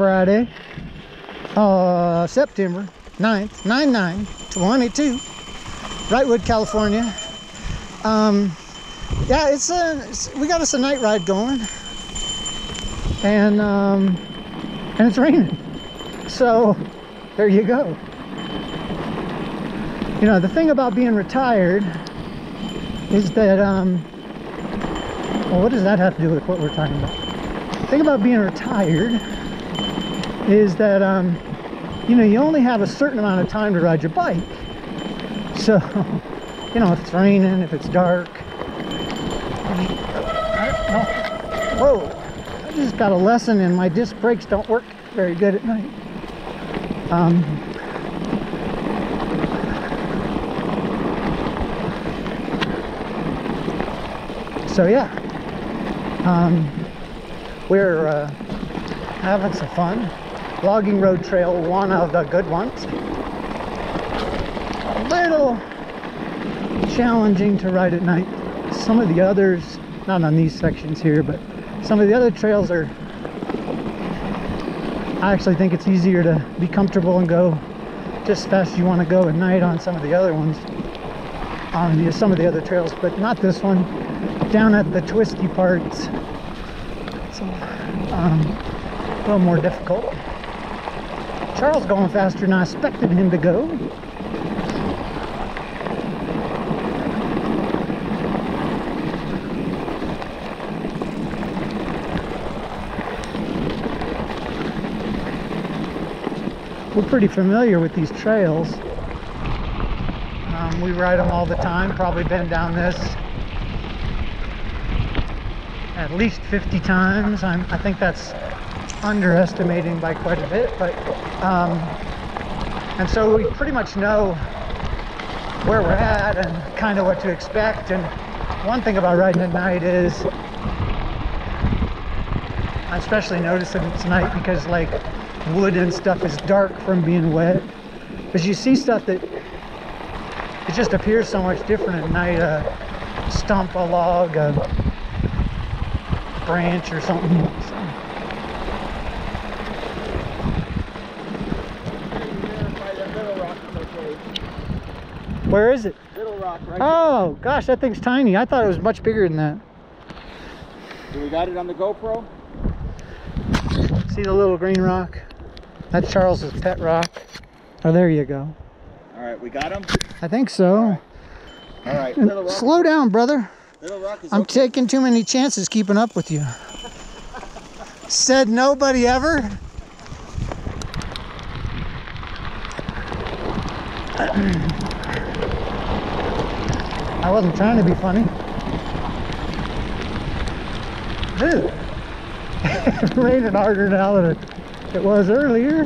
Friday, September 9th, 9/9/22, Wrightwood, California. Yeah, we got us a night ride going, and it's raining, so there you go. You know, the thing about being retired is that, well, what does that have to do with what we're talking about? The thing about being retired is that, you know, you only have a certain amount of time to ride your bike. So, you know, if it's raining, if it's dark. Whoa, I just got a lesson and my disc brakes don't work very good at night. So yeah, we're having some fun. Logging Road Trail, one of the good ones. A little challenging to ride at night. Some of the others, not on these sections here, but some of the other trails are, I actually think it's easier to be comfortable and go just as fast as you want to go at night on some of the other ones, on some of the other trails, but not this one. Down at the twisty parts, so a little more difficult. Charles going faster than I expected him to go. We're pretty familiar with these trails. We ride them all the time, probably been down this at least 50 times. I think that's underestimating by quite a bit, but and so we pretty much know where we're at and kind of what to expect. And one thing about riding at night is, I especially notice it tonight because like wood and stuff is dark from being wet, because you see stuff that it just appears so much different at night. A stump, a log, a branch or something. So. Where is it? Little Rock, right? Oh gosh, that thing's tiny. I thought it was much bigger than that. So we got it on the GoPro. See the little green rock? That's Charles's pet rock. Oh, there you go. All right, we got him. I think so. All right. Little Rock. Slow down, brother. Little Rock is I'm okay. taking too many chances keeping up with you. Said nobody ever. I wasn't trying to be funny. Dude, it's raining harder now than it was earlier.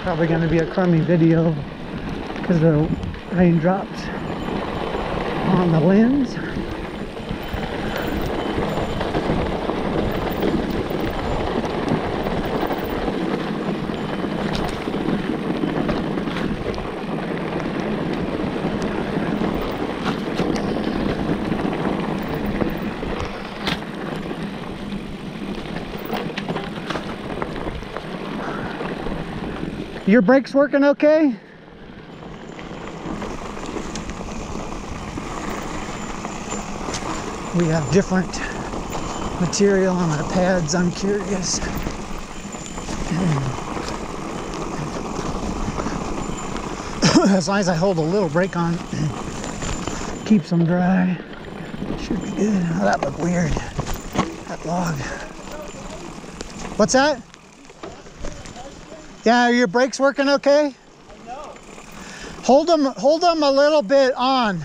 Probably going to be a crummy video because the raindrops on the lens. Your brakes working okay? We have different material on our pads, I'm curious. As long as I hold a little brake on, keeps them dry. Should be good. Oh, that looked weird. That log. What's that? Yeah, are your brakes working okay? No. Hold them a little bit on.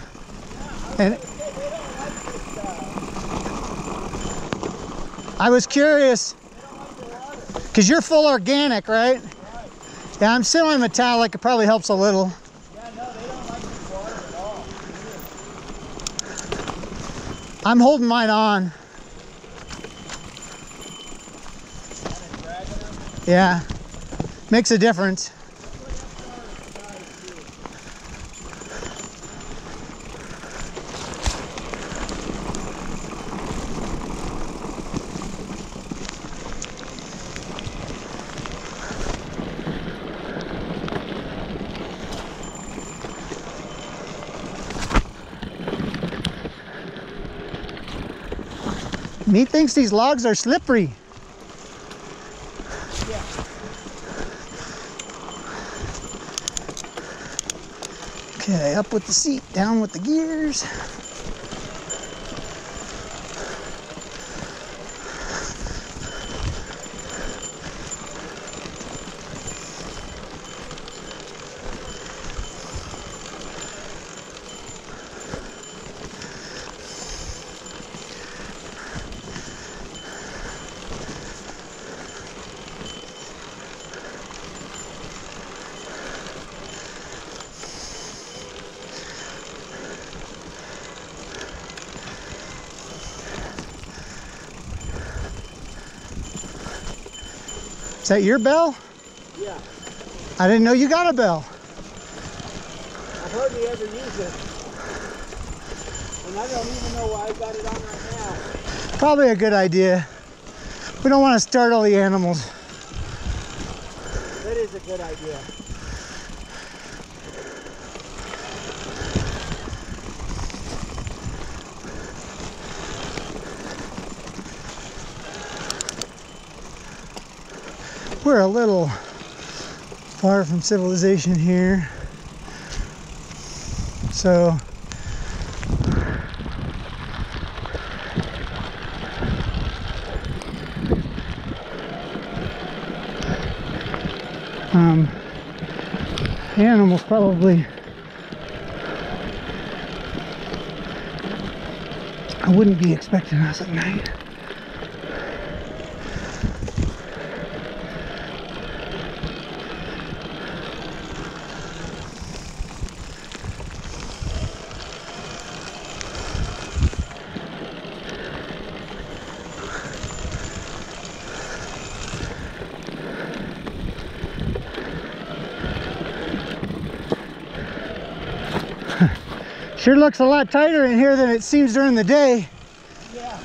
And I was curious, because you're full organic, right? Yeah, I'm semi-metallic. It probably helps a little. Yeah, no, they don't like this water at all. I'm holding mine on. Yeah, makes a difference. He thinks these logs are slippery. Yeah. Okay, up with the seat, down with the gears. Is that your bell? Yeah. I didn't know you got a bell. I hardly ever use it. And I don't even know why I got it on right now. Probably a good idea. We don't want to startle the animals. That is a good idea. We're a little far from civilization here. So the animals probably, I wouldn't be expecting us at night. Sure looks a lot tighter in here than it seems during the day. Yeah.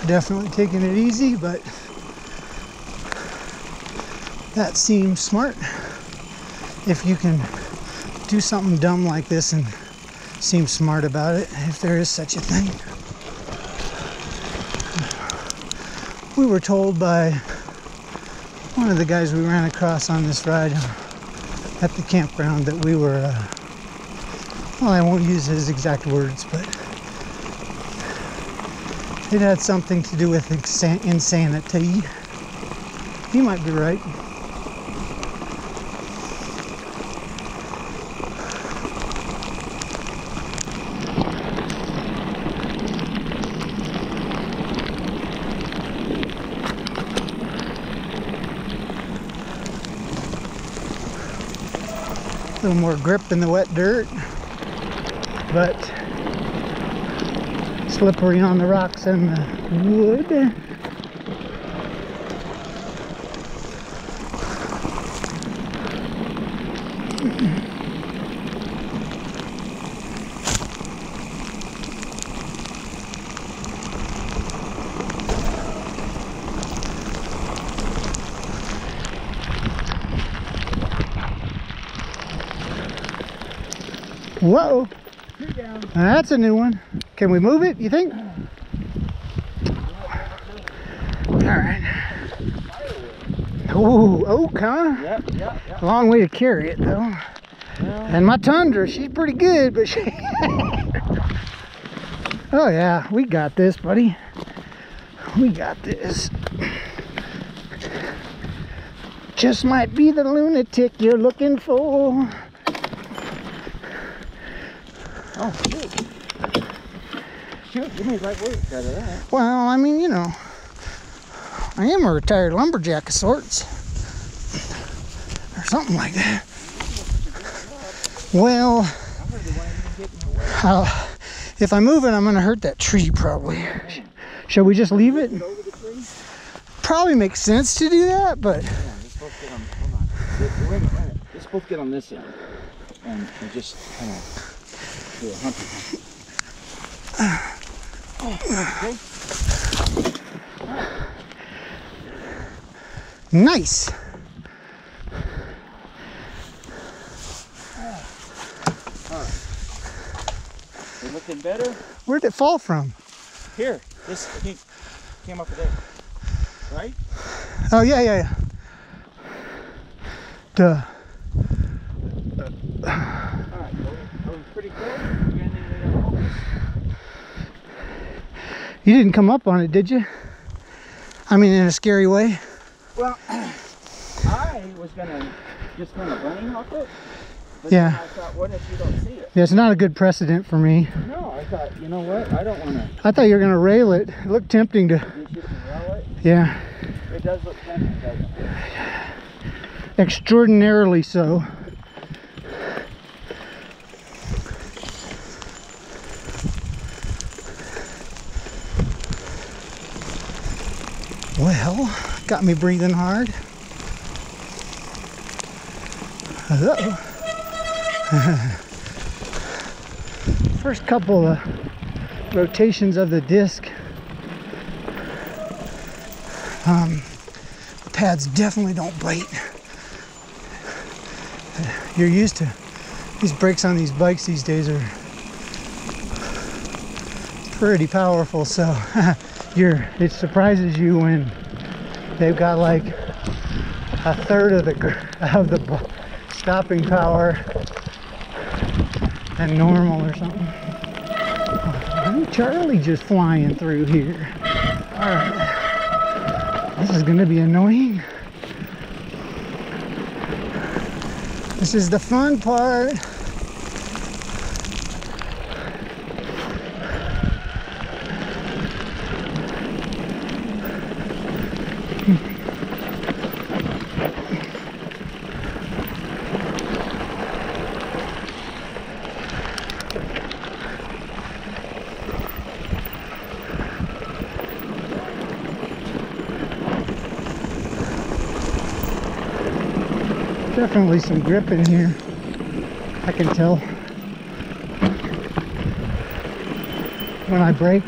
Definitely taking it easy, but that seems smart. If you can do something dumb like this and seem smart about it, if there is such a thing. We were told by one of the guys we ran across on this ride at the campground that we were, well, I won't use his exact words, but it had something to do with insanity. He might be right. A little more grip in the wet dirt, but slippery on the rocks and the wood. Whoa, Two down. that's a new one. Can we move it, you think? All right. Ooh, oak, huh? Yep. Long way to carry it, though. Well, And my Tundra, she's pretty good, but she... Oh, yeah, we got this, buddy. We got this. Just might be the lunatic you're looking for. oh, shoot. Shoot, give me right work out of that. Well, I mean, you know, I am a retired lumberjack of sorts. Or something like that. Well, I really want to get in the way. if I move it, I'm going to hurt that tree probably. Shall we just leave it? Over the tree? Probably makes sense to do that, but... Yeah, let's both get on, hold on. Wait a minute. Let's both get on this end. And just kind of do a hunter. Okay. Nice. You looking better? Where'd it fall from? Here, this came up there. Right? Oh, yeah. Duh. Alright, are we pretty good? You got anything to focus? You didn't come up on it, did you? I mean, in a scary way. Well, I was just gonna bunny hop it. But Yeah. then I thought, what if you don't see it? Yeah, it's not a good precedent for me. No, I thought, you know what? I don't want to. I thought you were going to rail it. It looked tempting to... You should rail it. Yeah. It does look tempting, doesn't it? Extraordinarily so. Well, got me breathing hard. Uh-oh. First couple of rotations of the disc, the pads definitely don't bite. You're used to these brakes on these bikes these days are pretty powerful, so it surprises you when they've got like a third of the stopping power than normal or something. Oh, Charlie just flying through here. All right, this is gonna be annoying. This is the fun part. Definitely some grip in here, I can tell. When I brake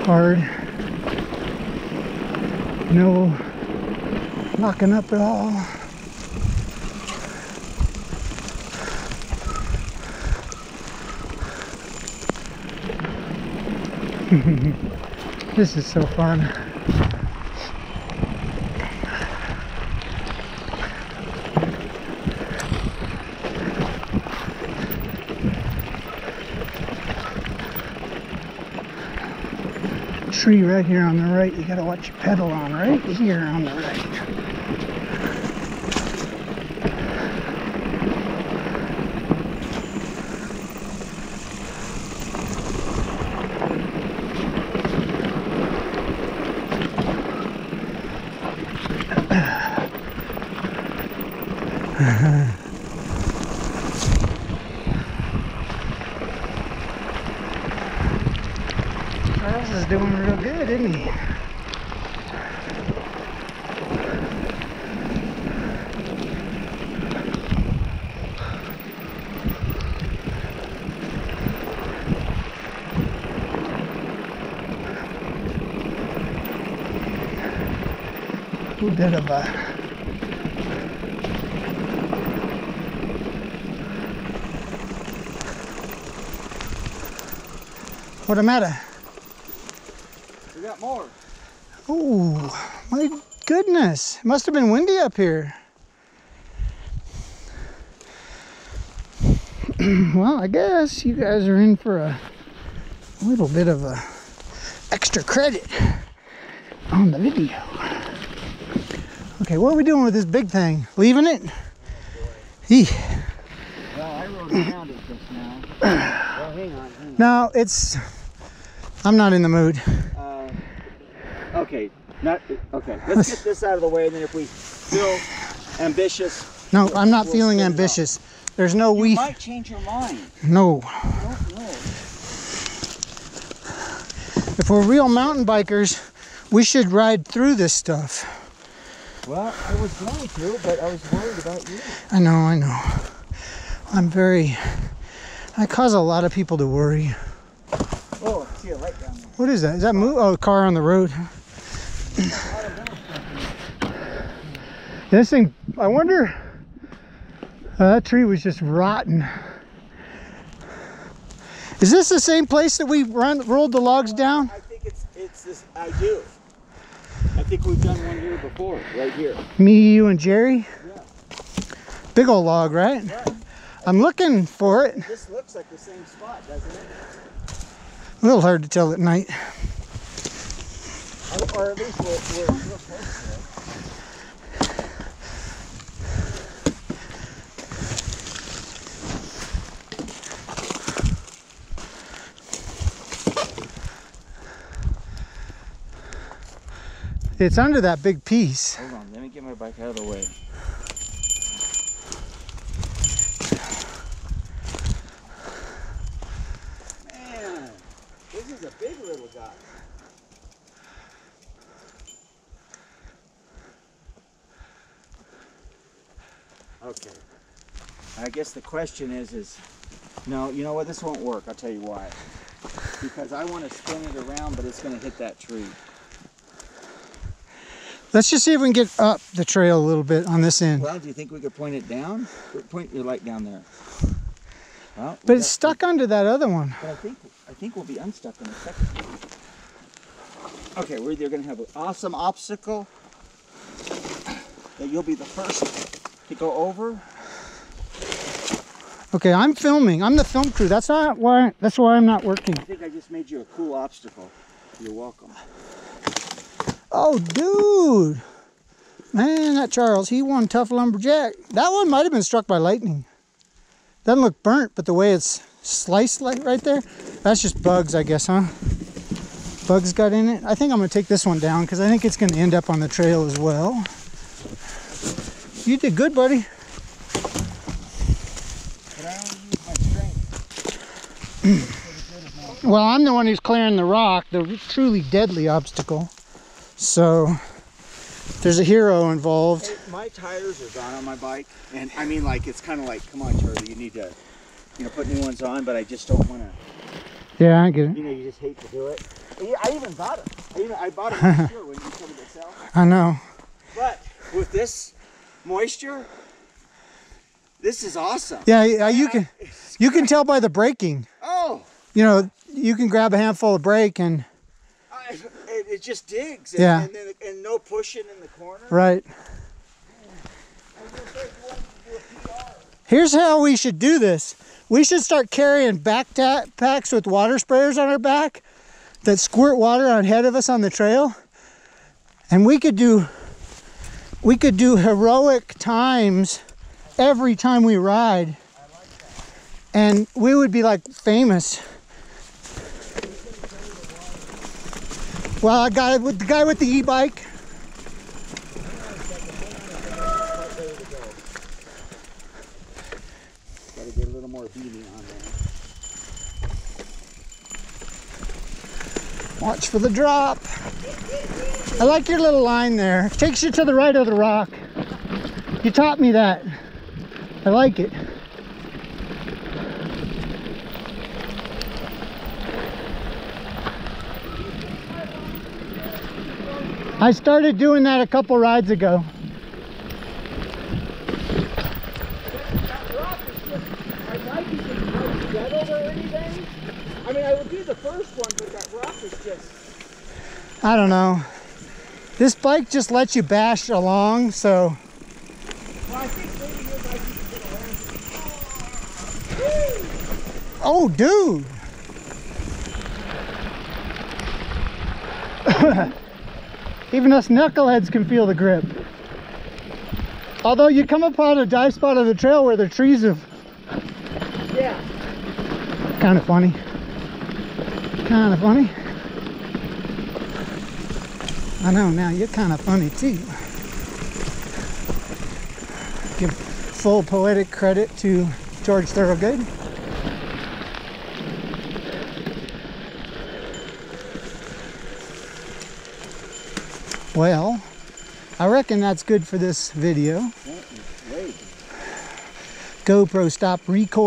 hard, no locking up at all. This is so fun. Tree right here on the right. You gotta watch your pedal on right here on the right. Charles is doing real good, isn't he? bit of a what am I? We got more. Oh my goodness! It must have been windy up here. Well, I guess you guys are in for a little bit of a extra credit on the video. Okay, what are we doing with this big thing? Leaving it? Eeh. Well, I rode around it just now. Well, hang on. No, I'm not in the mood. Okay, okay. Let's get this out of the way, and then if we feel ambitious. No, I'm not we'll feeling spin it ambitious. There's no You might change your mind. No. I don't know. If we're real mountain bikers, we should ride through this stuff. Well, I was going to, but I was worried about you. I know. I cause a lot of people to worry. Oh, I see a light down there. What is that? Is that oh, a car on the road? This thing, I wonder, that tree was just rotten. Is this the same place that we rolled the logs down? I think it's this. I do. I think we've done one here before, right here. Me, you, and Jerry? Yeah. Big old log, right? Right. I'm looking for it. This looks like the same spot, doesn't it? A little hard to tell at night. Or at least we're real close to it. It's under that big piece. Hold on, let me get my bike out of the way. Man, this is a big little guy. Okay. I guess the question is no, you know what? This won't work. I'll tell you why. Because I want to spin it around, but it's going to hit that tree. Let's just see if we can get up the trail a little bit on this end. Well, do you think we could point it down? Point your light down there. Well, But it's stuck under that other one. But I think we'll be unstuck in a second. Okay, we're either going to have an awesome obstacle that you'll be the first to go over. Okay, I'm filming. I'm the film crew. That's why I'm not working. I think I just made you a cool obstacle. You're welcome. Oh, dude. Man, that Charles, he won Tough Lumberjack. That one might have been struck by lightning. Doesn't look burnt, but the way it's sliced like right there, that's just bugs, I guess, huh? Bugs got in it. I think I'm going to take this one down because I think it's going to end up on the trail as well. You did good, buddy. But I only use my strength. Well, I'm the one who's clearing the rock, the truly deadly obstacle. So there's a hero involved. Hey, my tires are gone on my bike, and I mean, like, it's kind of like, come on, Charlie, you need to, put new ones on, but I just don't want to. Yeah, I get it. You just hate to do it. I even bought them. I bought them last year when you told me to sell. I know. But with this moisture, this is awesome. Yeah, you can tell by the braking. Oh. You can grab a handful of brake and it just digs. Yeah. And no pushing in the corner. Right. Here's how we should do this. We should start carrying backpacks with water sprayers on our back that squirt water ahead of us on the trail. And we could do heroic times every time we ride. And we would be like famous. Well, I got it with the guy with the e-bike. Gotta get a little more heating on there. Watch for the drop. I like your little line there. It takes you to the right of the rock. You taught me that. I like it. I started doing that a couple rides ago. That rock is just, I like it because it's settled or anything. I mean, I would do the first one, but that rock is just... I don't know. This bike just lets you bash along, so... Well, I think maybe your bike is going to Oh, dude! Even us knuckleheads can feel the grip. Although you come upon a dive spot on the trail where the trees have... Yeah. Kind of funny. Kind of funny. I know, now you're kind of funny too. Give full poetic credit to George Thorogood. Well, I reckon that's good for this video. GoPro stop record.